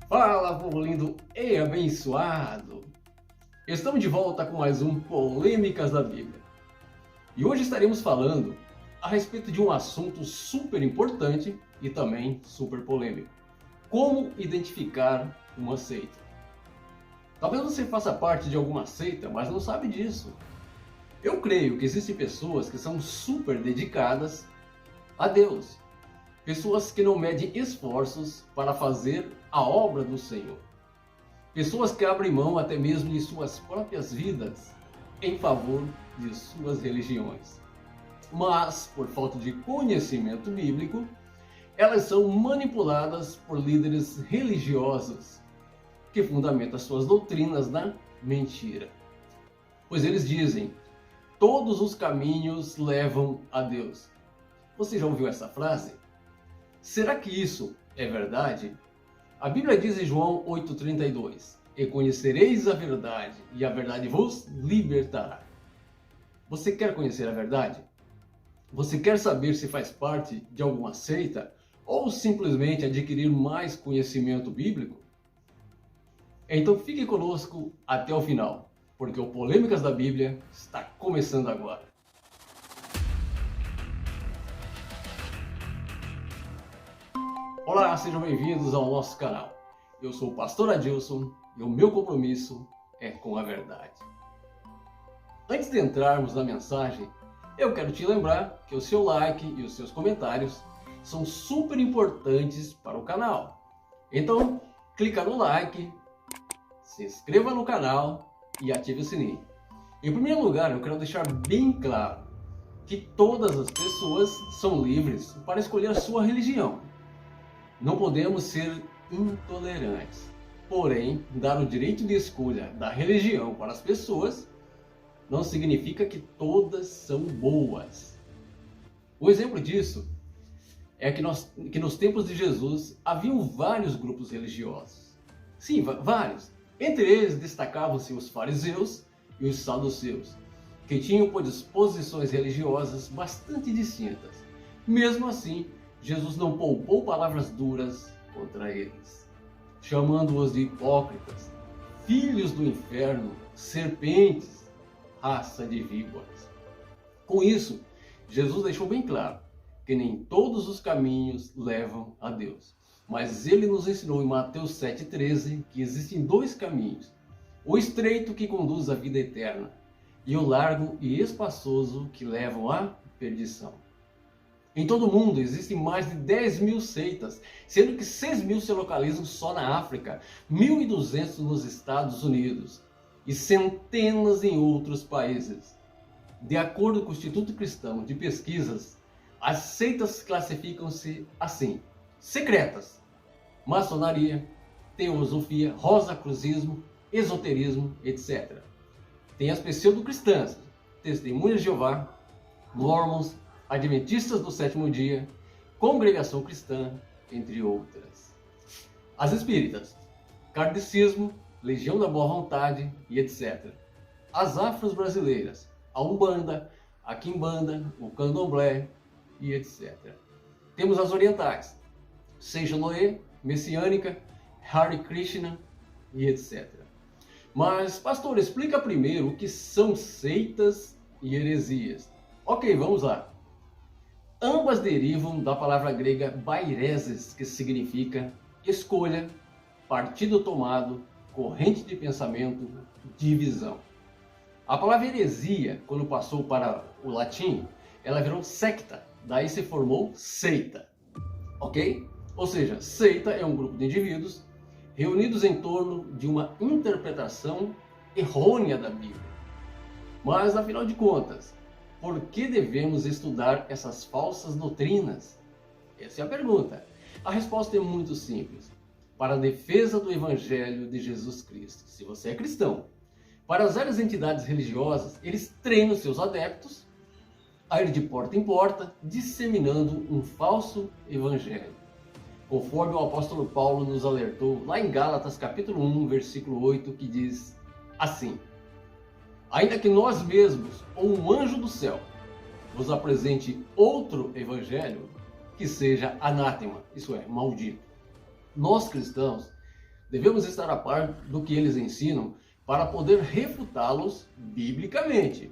Fala, povo lindo e abençoado! Estamos de volta com mais um Polêmicas da Bíblia. E hoje estaremos falando a respeito de um assunto super importante e também super polêmico. Como identificar uma seita? Talvez você faça parte de alguma seita, mas não sabe disso. Eu creio que existem pessoas que são super dedicadas a Deus. Pessoas que não medem esforços para fazer a obra do Senhor. Pessoas que abrem mão até mesmo de suas próprias vidas em favor de suas religiões. Mas, por falta de conhecimento bíblico, elas são manipuladas por líderes religiosos que fundamentam suas doutrinas na mentira. Pois eles dizem: todos os caminhos levam a Deus. Você já ouviu essa frase? Será que isso é verdade? A Bíblia diz em João 8,32: E conhecereis a verdade, e a verdade vos libertará. Você quer conhecer a verdade? Você quer saber se faz parte de alguma seita ou simplesmente adquirir mais conhecimento bíblico? Então fique conosco até o final, porque o Polêmicas da Bíblia está começando agora. Olá, sejam bem-vindos ao nosso canal. Eu sou o pastor Adilson e o meu compromisso é com a verdade. Antes de entrarmos na mensagem, eu quero te lembrar que o seu like e os seus comentários são super importantes para o canal. Então, clica no like, se inscreva no canal e ative o sininho. Em primeiro lugar, eu quero deixar bem claro que todas as pessoas são livres para escolher a sua religião. Não podemos ser intolerantes. Porém, dar o direito de escolha da religião para as pessoas não significa que todas são boas. O exemplo disso é que nos tempos de Jesus haviam vários grupos religiosos. Sim, vários. Entre eles destacavam-se os fariseus e os saduceus, que tinham posições religiosas bastante distintas. Mesmo assim, Jesus não poupou palavras duras contra eles, chamando-os de hipócritas, filhos do inferno, serpentes, raça de víboras. Com isso, Jesus deixou bem claro que nem todos os caminhos levam a Deus. Mas ele nos ensinou em Mateus 7,13 que existem dois caminhos: o estreito que conduz à vida eterna e o largo e espaçoso que levam à perdição. Em todo o mundo existem mais de 10.000 seitas, sendo que 6.000 se localizam só na África, 1.200 nos Estados Unidos e centenas em outros países. De acordo com o Instituto Cristão de Pesquisas, as seitas classificam-se assim: secretas, maçonaria, teosofia, rosacruzismo, esoterismo, etc. Tem as pseudo-cristãs, Testemunhas de Jeová, Mormons, Adventistas do Sétimo Dia, Congregação Cristã, entre outras. As espíritas, Kardecismo, Legião da Boa Vontade e etc. As afros brasileiras, a Umbanda, a Quimbanda, o Candomblé e etc. Temos as orientais, Seja-Noé, Messiânica, Hare Krishna e etc. Mas, pastor, explica primeiro o que são seitas e heresias. Ok, vamos lá. Ambas derivam da palavra grega baireses, que significa escolha, partido tomado, corrente de pensamento, divisão. A palavra heresia, quando passou para o latim, ela virou secta, daí se formou seita. Ok? Ou seja, seita é um grupo de indivíduos reunidos em torno de uma interpretação errônea da Bíblia. Mas, afinal de contas, por que devemos estudar essas falsas doutrinas? Essa é a pergunta. A resposta é muito simples. Para a defesa do Evangelho de Jesus Cristo, se você é cristão. Para as várias entidades religiosas, eles treinam seus adeptos a ir de porta em porta, disseminando um falso evangelho. Conforme o apóstolo Paulo nos alertou lá em Gálatas capítulo 1, versículo 8, que diz assim: ainda que nós mesmos, ou um anjo do céu, vos apresente outro evangelho, que seja anátema, isso é, maldito. Nós cristãos Devemos estar a par do que eles ensinam para poder refutá-los biblicamente,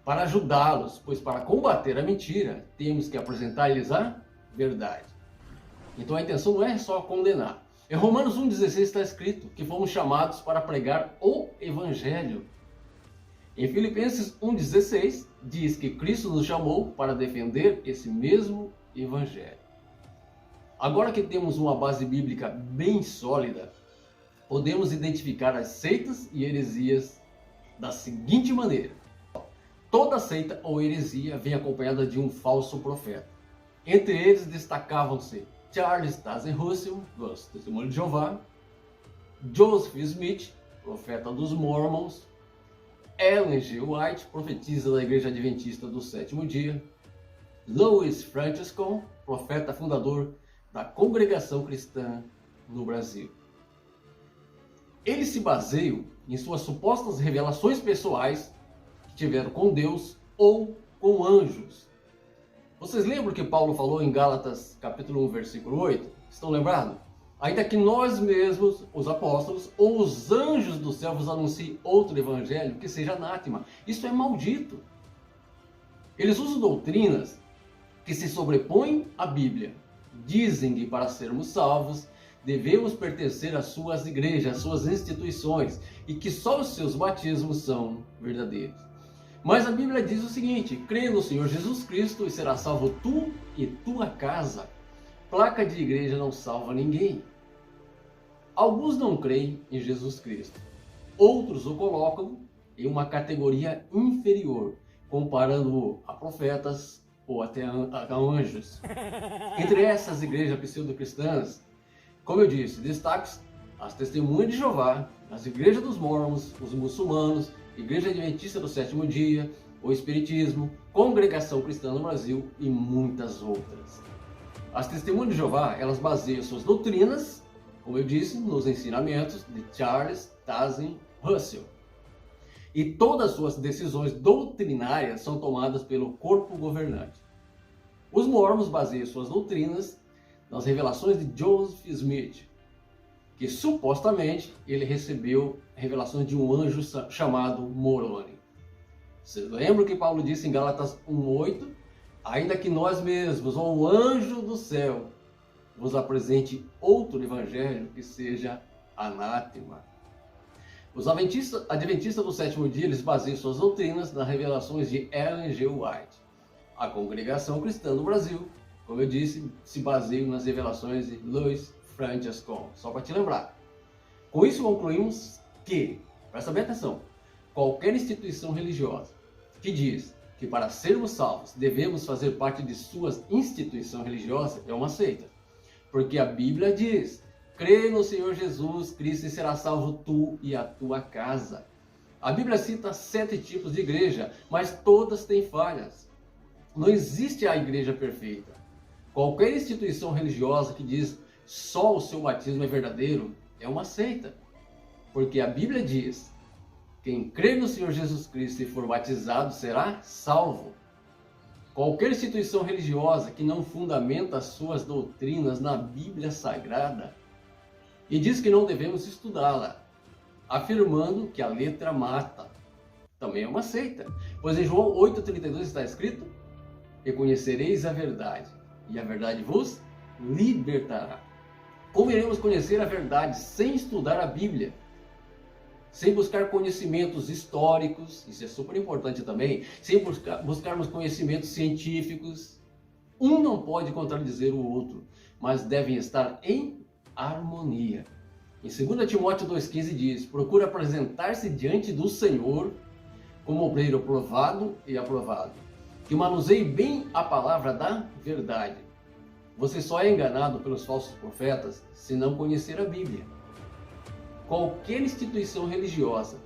para ajudá-los, pois para combater a mentira, temos que apresentar-lhes a verdade. Então a intenção não é só condenar. Em Romanos 1,16 está escrito que fomos chamados para pregar o Evangelho. Em Filipenses 1,16 diz que Cristo nos chamou para defender esse mesmo Evangelho. Agora que temos uma base bíblica bem sólida, podemos identificar as seitas e heresias da seguinte maneira. Toda seita ou heresia vem acompanhada de um falso profeta. Entre eles destacavam-se Charles Taze Russell, do Testemunho de Jeová, Joseph Smith, profeta dos Mormons, Ellen G. White, profetisa da Igreja Adventista do Sétimo Dia, Louis Franciscan, profeta fundador da Congregação Cristã no Brasil. Eles se baseiam em suas supostas revelações pessoais que tiveram com Deus ou com anjos. Vocês lembram que Paulo falou em Gálatas capítulo 1, versículo 8? Estão lembrados? Ainda que nós mesmos, os apóstolos, ou os anjos do céu vos anunciem outro evangelho que seja anátema. Isso é maldito. Eles usam doutrinas que se sobrepõem à Bíblia. Dizem que para sermos salvos, devemos pertencer às suas igrejas, às suas instituições, e que só os seus batismos são verdadeiros. Mas a Bíblia diz o seguinte: crê no Senhor Jesus Cristo e será salvo tu e tua casa. Placa de igreja não salva ninguém. Alguns não creem em Jesus Cristo. Outros o colocam em uma categoria inferior, comparando-o a profetas ou até a anjos. Entre essas igrejas pseudo-cristãs, como eu disse, destaque as Testemunhas de Jeová, as igrejas dos Mormons, os muçulmanos, Igreja Adventista do Sétimo Dia, o Espiritismo, Congregação Cristã no Brasil e muitas outras. As Testemunhas de Jeová, elas baseiam suas doutrinas, como eu disse, nos ensinamentos de Charles Taze Russell. E todas as suas decisões doutrinárias são tomadas pelo corpo governante. Os Mormons baseiam suas doutrinas nas revelações de Joseph Smith, que supostamente ele recebeu revelações de um anjo chamado Moroni. Você lembra que Paulo disse em Gálatas 1,8? Ainda que nós mesmos, ou o anjo do céu, vos apresente outro evangelho que seja anátema. Os adventistas do sétimo dia, eles baseiam suas doutrinas nas revelações de Ellen G. White. A Congregação Cristã do Brasil, como eu disse, se baseia nas revelações de Louis Franciscan, só para te lembrar. Com isso concluímos que, presta bem atenção, qualquer instituição religiosa que diz que para sermos salvos devemos fazer parte de sua instituição religiosa é uma seita. Porque a Bíblia diz: crê no Senhor Jesus Cristo e será salvo tu e a tua casa. A Bíblia cita 7 tipos de igreja, mas todas têm falhas. Não existe a igreja perfeita. Qualquer instituição religiosa que diz só o seu batismo é verdadeiro é uma seita. Porque a Bíblia diz: quem crê no Senhor Jesus Cristo e for batizado será salvo. Qualquer instituição religiosa que não fundamenta as suas doutrinas na Bíblia Sagrada e diz que não devemos estudá-la, afirmando que a letra mata, também é uma seita. Pois em João 8,32 está escrito: e conhecereis a verdade, e a verdade vos libertará. Como iremos conhecer a verdade sem estudar a Bíblia? Sem buscar conhecimentos históricos, isso é super importante também, sem buscarmos conhecimentos científicos. Um não pode contradizer o outro, mas devem estar em harmonia. Em 2 Timóteo 2,15 diz: procura apresentar-se diante do Senhor como obreiro provado e aprovado, que manuseie bem a palavra da verdade. Você só é enganado pelos falsos profetas se não conhecer a Bíblia. Qualquer instituição religiosa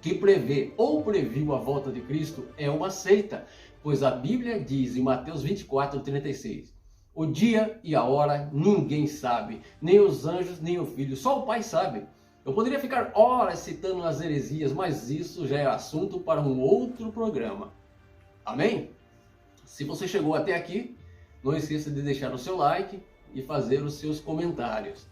que prevê ou previu a volta de Cristo é uma seita, pois a Bíblia diz em Mateus 24:36: o dia e a hora ninguém sabe, nem os anjos, nem o Filho, só o Pai sabe. Eu poderia ficar horas citando as heresias, mas isso já é assunto para um outro programa. Amém? Se você chegou até aqui, não esqueça de deixar o seu like e fazer os seus comentários.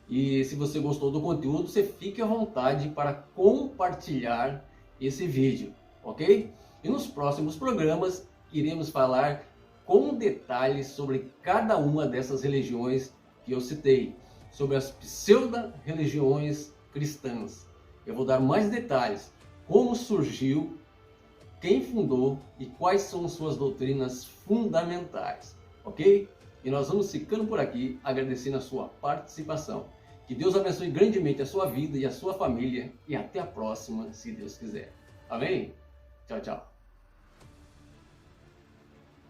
E se você gostou do conteúdo, você fique à vontade para compartilhar esse vídeo, ok? E nos próximos programas iremos falar com detalhes sobre cada uma dessas religiões que eu citei, sobre as pseudo-religiões cristãs. Eu vou dar mais detalhes, como surgiu, quem fundou e quais são suas doutrinas fundamentais, ok? E nós vamos ficando por aqui, agradecendo a sua participação. Que Deus abençoe grandemente a sua vida e a sua família, e até a próxima, se Deus quiser. Amém? Tchau, tchau.